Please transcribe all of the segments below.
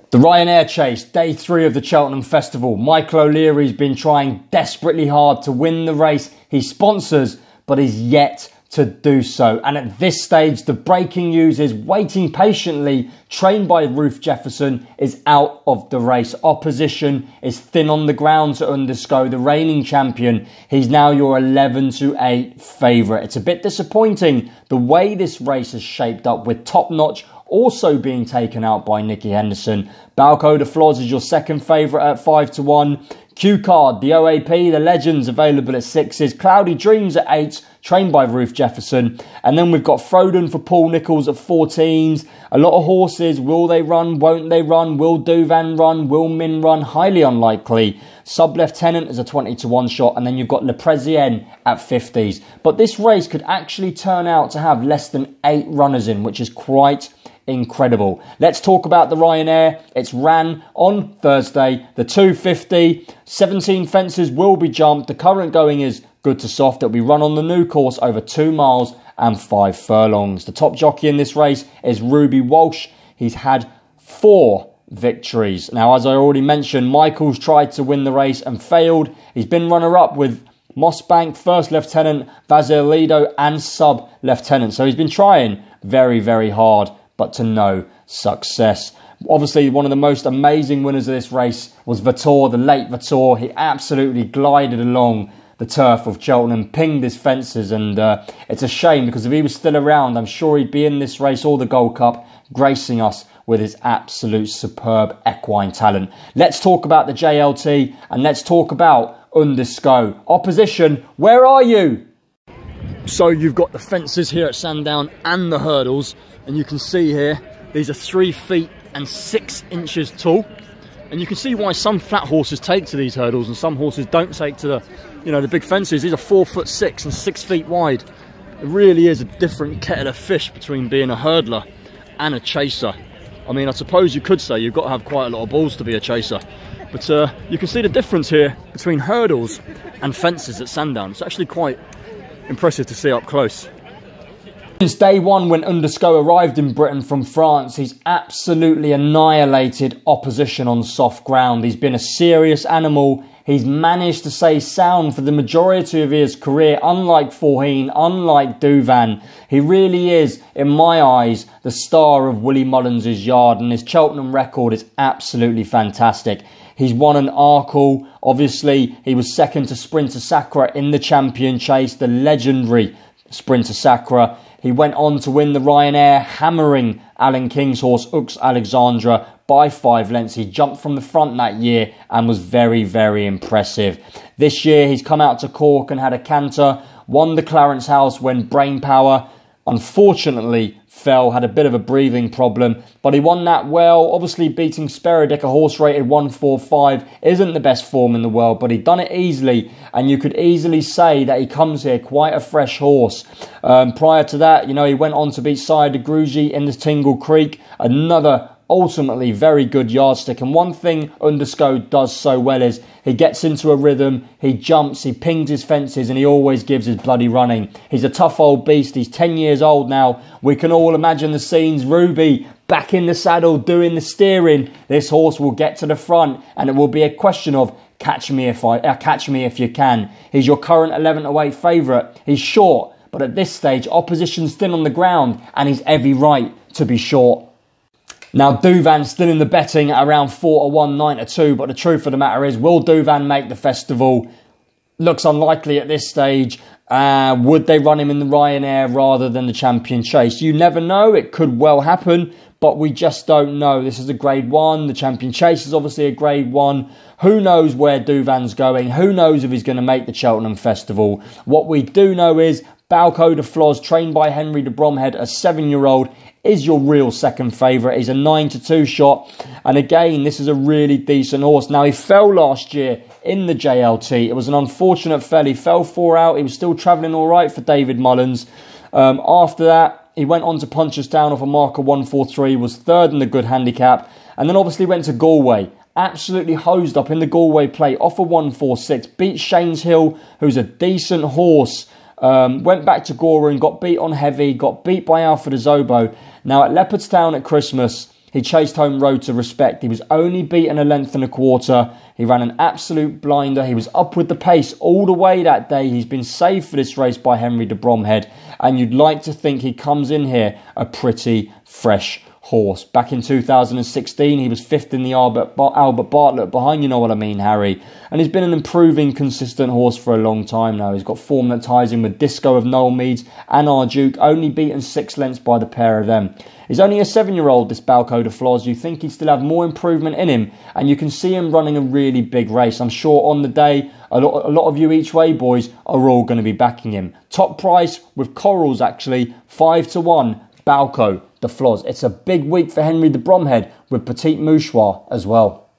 The Ryanair Chase, day 3 of the Cheltenham Festival. Michael O'Leary's been trying desperately hard to win the race he sponsors, but is yet to do so. And at this stage, the breaking news is waiting patiently, trained by Ruth Jefferson, is out of the race. Opposition is thin on the ground to Undersco, the reigning champion. He's now your 11-8 favourite. It's a bit disappointing the way this race has shaped up, with Top Notch also being taken out by Nicky Henderson. Balco de Floz is your second favourite at 5-1. Q-Card, the OAP, the Legends available at 6s. Cloudy Dreams at 8s, trained by Ruth Jefferson. And then we've got Frodon for Paul Nicholls at 14s. A lot of horses. Will they run? Won't they run? Will Douvan run? Will Min run? Highly unlikely. Sub-Lieutenant is a 20-1 shot. And then you've got Le Presien at 50s. But this race could actually turn out to have less than 8 runners in, which is quite incredible. Let's talk about the Ryanair. It's ran on Thursday, the 250. 17 fences will be jumped. The current going is good to soft. It'll be run on the new course over 2 miles and 5 furlongs. The top jockey in this race is Ruby Walsh. He's had 4 victories. Now, as I already mentioned, Michael's tried to win the race and failed. He's been runner-up with Mossbank, First Lieutenant, Vasilito and Sub-Lieutenant. So he's been trying very, very hard, but to no success. Obviously, one of the most amazing winners of this race was Vator, the late Vator. He absolutely glided along the turf of Cheltenham, pinged his fences, and it's a shame because if he was still around, I'm sure he'd be in this race or the Gold Cup, gracing us with his absolute superb equine talent. Let's talk about the JLT and let's talk about Undersco. Opposition, where are you? So you've got the fences here at Sandown and the hurdles, and you can see here, these are 3 feet and 6 inches tall. And you can see why some flat horses take to these hurdles and some horses don't take to the, the big fences. These are 4'6" and 6 feet wide. It really is a different kettle of fish between being a hurdler and a chaser. I mean, I suppose you could say you've got to have quite a lot of balls to be a chaser. But you can see the difference here between hurdles and fences at Sandown. It's actually quite impressive to see up close. Since day 1 when Undersco arrived in Britain from France, he's absolutely annihilated opposition on soft ground. He's been a serious animal. He's managed to stay sound for the majority of his career, unlike Forheen, unlike Douvan. He really is, in my eyes, the star of Willie Mullins' yard, and his Cheltenham record is absolutely fantastic. He's won an Arkle. Obviously, he was second to Sprinter Sacra in the Champion Chase, the legendary Sprinter Sacra. He went on to win the Ryanair, hammering Alan King's horse, Ux Alexandra, by 5 lengths. He jumped from the front that year and was very, very impressive. This year, he's come out to Cork and had a canter, won the Clarence House when Brain Power, unfortunately, fell, had a bit of a breathing problem, but he won that well. Obviously, beating Sperodic, a horse rated 145, isn't the best form in the world, but he'd done it easily, and you could easily say that he comes here quite a fresh horse. Prior to that, he went on to beat Sire de Grugy in the Tingle Creek, another ultimately very good yardstick. And one thing Undersco does so well is he gets into a rhythm, he jumps, he pings his fences, and he always gives his bloody running. He's a tough old beast. He's 10 years old now. We can all imagine the scenes. Ruby back in the saddle doing the steering. This horse will get to the front, and it will be a question of catch me if you can. He's your current 11-8 favourite. He's short, but at this stage, opposition's thin on the ground, and he's every right to be short. Now, Douvan's still in the betting at around 4-1, 9-2, but the truth of the matter is, will Douvan make the festival? Looks unlikely at this stage. Would they run him in the Ryanair rather than the Champion Chase? You never know. It could well happen, but we just don't know. This is a Grade 1. The Champion Chase is obviously a Grade 1. Who knows where Douvan's going? Who knows if he's going to make the Cheltenham Festival? What we do know is Balco de Floz, trained by Henry de Bromhead, a 7-year-old, is your real second favourite. He's a 9-2 shot. And again, this is a really decent horse. Now, he fell last year in the JLT. It was an unfortunate fell. He fell 4 out. He was still travelling all right for David Mullins. After that, he went on to punch us down off a marker 143, was 3rd in the good handicap, and then obviously went to Galway. Absolutely hosed up in the Galway plate off a 146. Beat Shane's Hill, who's a decent horse. Went back to Gora and got beat on heavy, got beat by Alfred Azobo. Now at Leopardstown at Christmas, he chased home Road to Respect. He was only beaten a length and a quarter. He ran an absolute blinder. He was up with the pace all the way that day. He's been saved for this race by Henry de Bromhead. And you'd like to think he comes in here a pretty fresh horse. Back in 2016, he was 5th in the Albert Bartlett behind You Know What I Mean, Harry. And he's been an improving, consistent horse for a long time now. He's got form that ties in with Disco of Noel Meads and Arduke, only beaten 6 lengths by the pair of them. He's only a 7-year-old, this Balco de Floz. You think he'd still have more improvement in him, and you can see him running a really big race. I'm sure on the day, a lot of you each way boys are all going to be backing him. Top price with Corals, actually, 5-1, Balco de Floz. It's a big week for Henry de Bromhead with Petit Mouchoir as well.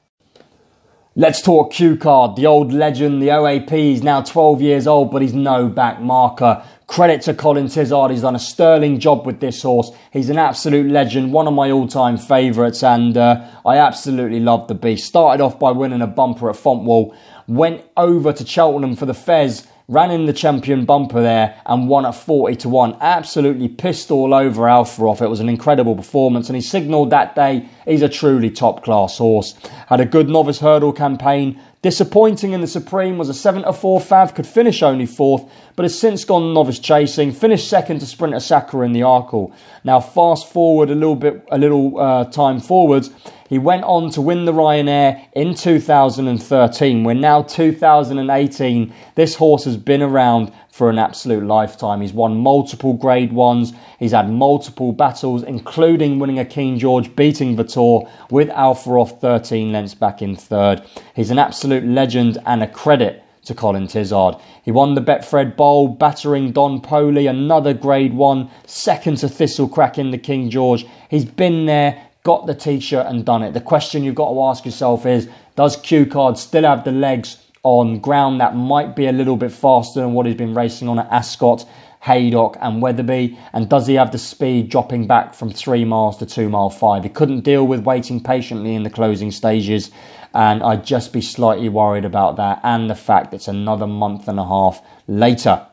Let's talk Q Card, the old legend, the OAP. He's now 12 years old, but he's no back marker. Credit to Colin Tizard, he's done a sterling job with this horse. He's an absolute legend, one of my all-time favourites, and I absolutely love the beast. Started off by winning a bumper at Fontwell, went over to Cheltenham for the Fez, ran in the champion bumper there and won at 40-1. Absolutely pissed all over Alfaroff. It was an incredible performance, and he signalled that day he's a truly top-class horse. Had a good novice hurdle campaign. Disappointing in the Supreme was a 7-4 Fav, could finish only 4th, but has since gone novice chasing, finished 2nd to Sprinter Sacre in the Arkle. Now fast forward a little time forwards, he went on to win the Ryanair in 2013. We're now 2018. This horse has been around for an absolute lifetime. He's won multiple Grade 1s. He's had multiple battles, including winning a King George, beating Vitor with Alfaroff 13 lengths back in 3rd. He's an absolute legend and a credit to Colin Tizard. He won the Betfred Bowl, battering Don Poli, another Grade 1, 2nd to Thistlecrack in the King George. He's been there, got the t-shirt and done it. The question you've got to ask yourself is, does Q Card still have the legs on ground that might be a little bit faster than what he's been racing on at Ascot, Haydock and Wetherby? And does he have the speed dropping back from 3 miles to 2 mile 5? He couldn't deal with waiting patiently in the closing stages, and I'd just be slightly worried about that, and the fact it's another month and a half later.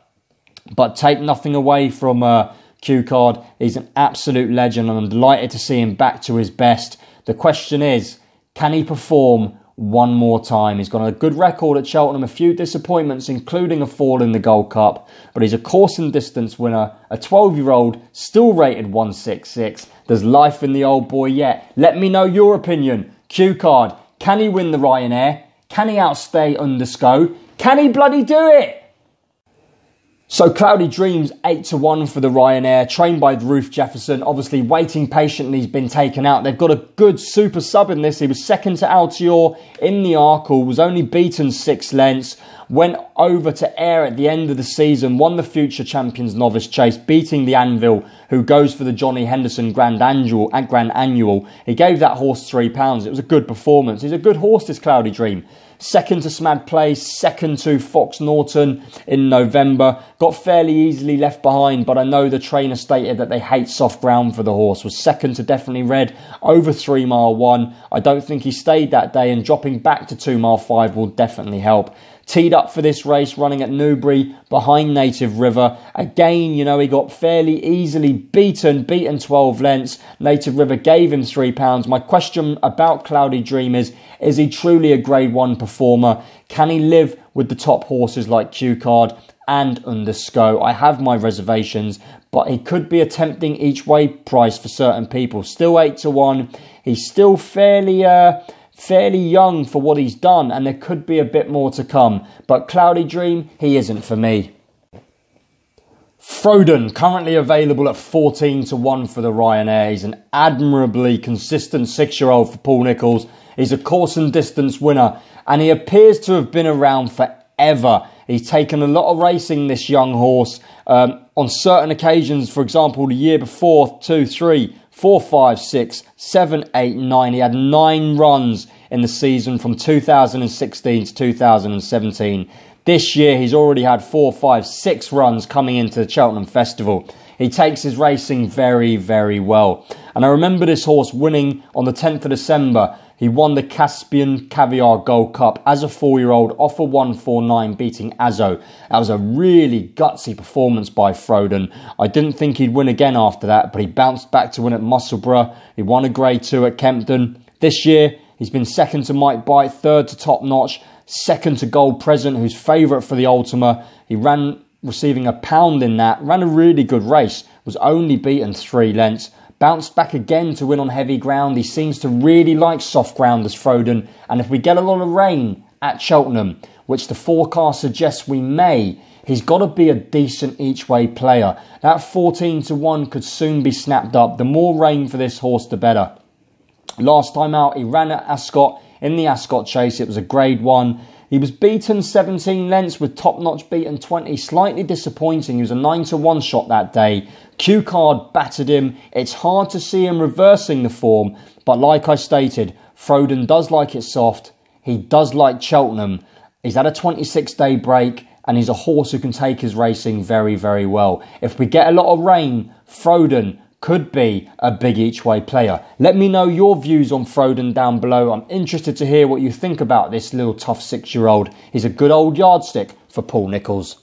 But take nothing away from Q Card. He's an absolute legend, and I'm delighted to see him back to his best. The question is, can he perform one more time? He's got a good record at Cheltenham, a few disappointments, including a fall in the Gold Cup, but he's a course and distance winner, a 12-year-old, still rated 166. There's life in the old boy yet. Let me know your opinion. Q Card, can he win the Ryanair? Can he outstay Undersco? Can he bloody do it? So Cloudy Dreams 8-1 for the Ryanair, trained by Ruth Jefferson. Obviously waiting patiently, he's been taken out. They've got a good super sub in this. He was 2nd to Altior in the Arkle, was only beaten 6 lengths. Went over to Ayr at the end of the season, won the Future Champions Novice Chase, beating the Anvil, who goes for the Johnny Henderson Grand Annual. He gave that horse £3. It was a good performance. He's a good horse, this Cloudy Dream. 2nd to Smad Place, 2nd to Fox Norton in November. Got fairly easily left behind, but I know the trainer stated that they hate soft ground for the horse. Was 2nd to Definitely Red, over 3 mile 1. I don't think he stayed that day, and dropping back to 2 mile 5 will definitely help. Teed up for this race, running at Newbury behind Native River. Again, you know, he got fairly easily beaten 12 lengths. Native River gave him £3. My question about Cloudy Dream is he truly a Grade 1 performer? Can he live with the top horses like Q Card and Undersco? I have my reservations, but he could be a tempting each way price for certain people. Still 8-1. He's still fairly young for what he's done, and there could be a bit more to come. But Cloudy Dream, he isn't for me. Frodon, currently available at 14-1 for the Ryanair. He's an admirably consistent 6-year-old for Paul Nicholls. He's a course and distance winner, and he appears to have been around forever. He's taken a lot of racing, this young horse, on certain occasions. For example, the year before, 2, 3, 4, 5, 6, 7, 8, 9. He had 9 runs in the season from 2016 to 2017. This year, he's already had 4, 5, 6 runs coming into the Cheltenham Festival. He takes his racing very, very well. And I remember this horse winning on the 10th of December, He won the Caspian Caviar Gold Cup as a 4-year-old off a 1:49, beating Azo. That was a really gutsy performance by Frodon. I didn't think he'd win again after that, but he bounced back to win at Musselburgh. He won a Grade 2 at Kempton. This year, he's been second to Mike Bite, third to Top Notch, second to Gold Present, who's favourite for the Ultima. He ran receiving a pound in that, ran a really good race, was only beaten 3 lengths. Bounced back again to win on heavy ground. He seems to really like soft ground as Frodon. And if we get a lot of rain at Cheltenham, which the forecast suggests we may, he's got to be a decent each-way player. That 14-1 could soon be snapped up. The more rain for this horse, the better. Last time out, he ran at Ascot in the Ascot Chase. It was a Grade 1. He was beaten 17 lengths with Top Notch beaten 20. Slightly disappointing. He was a 9-1 shot that day. Q Card battered him. It's hard to see him reversing the form. But like I stated, Frodon does like it soft. He does like Cheltenham. He's had a 26-day break. And he's a horse who can take his racing very, very well. If we get a lot of rain, Frodon could be a big each-way player. Let me know your views on Frodon down below. I'm interested to hear what you think about this little tough 6-year-old. He's a good old yardstick for Paul Nicholls.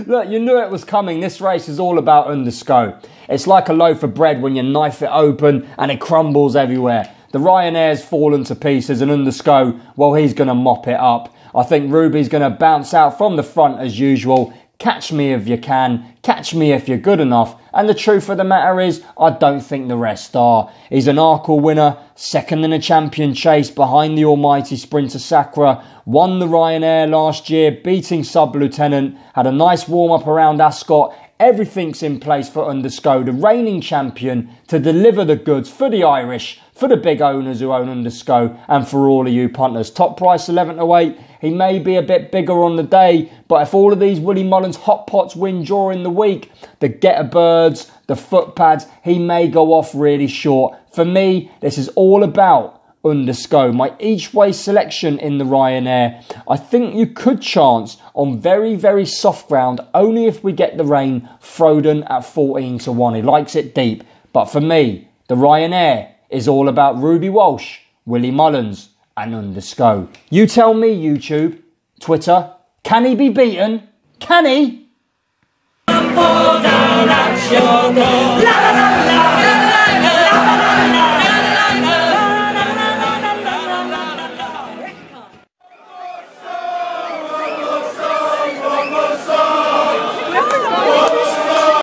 Look, you knew it was coming. This race is all about Undersco. It's like a loaf of bread when you knife it open and it crumbles everywhere. The Ryanair's fallen to pieces and Undersco, well, he's going to mop it up. I think Ruby's going to bounce out from the front as usual. Catch me if you can, catch me if you're good enough. And the truth of the matter is, I don't think the rest are. He's an Arkle winner, second in a champion chase behind the almighty Sprinter Sacra, won the Ryanair last year, beating Sub-Lieutenant, had a nice warm-up around Ascot. Everything's in place for Undersco, the reigning champion, to deliver the goods for the Irish, for the big owners who own Undersco, and for all of you punters. Top price 11-8. He may be a bit bigger on the day, but if all of these Willie Mullins hot pots win during the week, the Getter Birds, the footpads, he may go off really short. For me, this is all about Undersco. My each-way selection in the Ryanair. I think you could chance on very, very soft ground, only if we get the rain, Frodon at 14-1. He likes it deep. But for me, the Ryanair is all about Ruby Walsh, Willie Mullins, and Undersco. You tell me, YouTube, Twitter, can he be beaten? Can he?